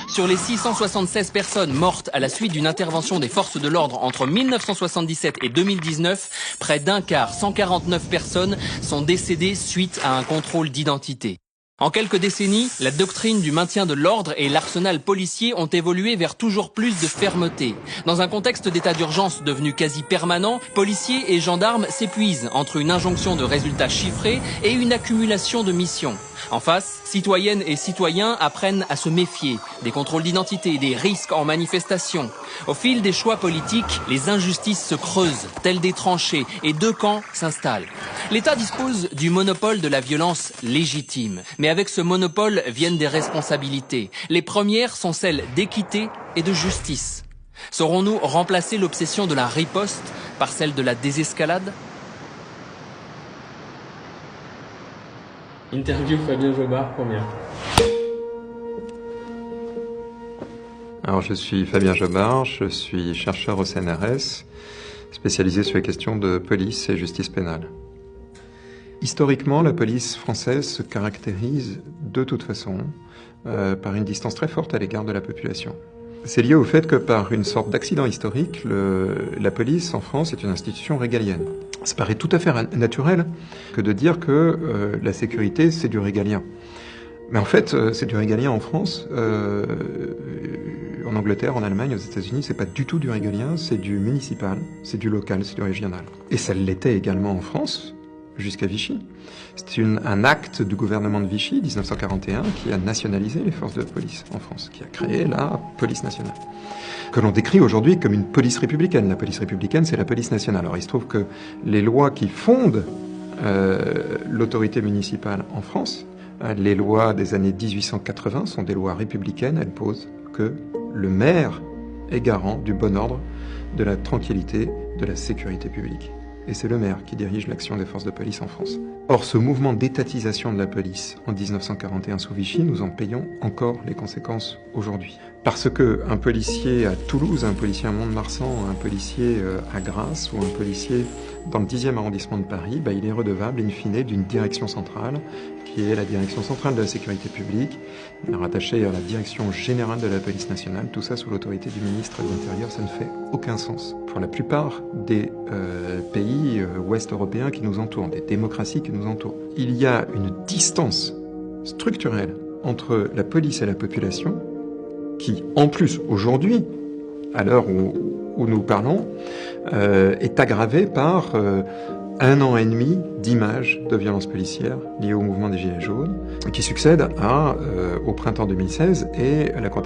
Sur les 676 personnes mortes à la suite d'une intervention des forces de l'ordre entre 1977 et 2019, près d'un quart, 149 personnes, sont décédées suite à un contrôle d'identité. En quelques décennies, la doctrine du maintien de l'ordre et l'arsenal policier ont évolué vers toujours plus de fermeté. Dans un contexte d'état d'urgence devenu quasi permanent, policiers et gendarmes s'épuisent entre une injonction de résultats chiffrés et une accumulation de missions. En face, citoyennes et citoyens apprennent à se méfier des contrôles d'identité, des risques en manifestation. Au fil des choix politiques, les injustices se creusent, telles des tranchées, et deux camps s'installent. L'État dispose du monopole de la violence légitime. Mais avec ce monopole viennent des responsabilités. Les premières sont celles d'équité et de justice. Saurons-nous remplacer l'obsession de la riposte par celle de la désescalade ? Interview Fabien Jobard, première. Alors je suis Fabien Jobard, je suis chercheur au CNRS, spécialisé sur les questions de police et justice pénale. Historiquement, la police française se caractérise de toute façon par une distance très forte à l'égard de la population. C'est lié au fait que par une sorte d'accident historique, la police en France est une institution régalienne. Ça paraît tout à fait naturel que de dire que la sécurité, c'est du régalien. Mais en fait, c'est du régalien en France, en Angleterre, en Allemagne, aux États-Unis, c'est pas du tout du régalien, c'est du municipal, c'est du local, c'est du régional. Et ça l'était également en France, jusqu'à Vichy. C'est un acte du gouvernement de Vichy, 1941, qui a nationalisé les forces de police en France, qui a créé la police nationale, que l'on décrit aujourd'hui comme une police républicaine. La police républicaine, c'est la police nationale. Alors il se trouve que les lois qui fondent l'autorité municipale en France, les lois des années 1880 sont des lois républicaines. Elles posent que le maire est garant du bon ordre, de la tranquillité, de la sécurité publique. Et c'est le maire qui dirige l'action des forces de police en France. Or, ce mouvement d'étatisation de la police en 1941 sous Vichy, nous en payons encore les conséquences aujourd'hui. Parce que un policier à Toulouse, un policier à Mont-de-Marsan, un policier à Grasse ou un policier dans le 10e arrondissement de Paris, il est redevable in fine d'une direction centrale, qui est la direction centrale de la sécurité publique, rattachée à la direction générale de la police nationale, tout ça sous l'autorité du ministre de l'Intérieur. Ça ne fait aucun sens. Pour la plupart des pays ouest européens qui nous entourent, des démocraties qui nous entourent, il y a une distance structurelle entre la police et la population qui, en plus, aujourd'hui, à l'heure où nous parlons, est aggravée par 1 an et demi d'images de violences policières liées au mouvement des Gilets jaunes, qui succède au printemps 2016 et à la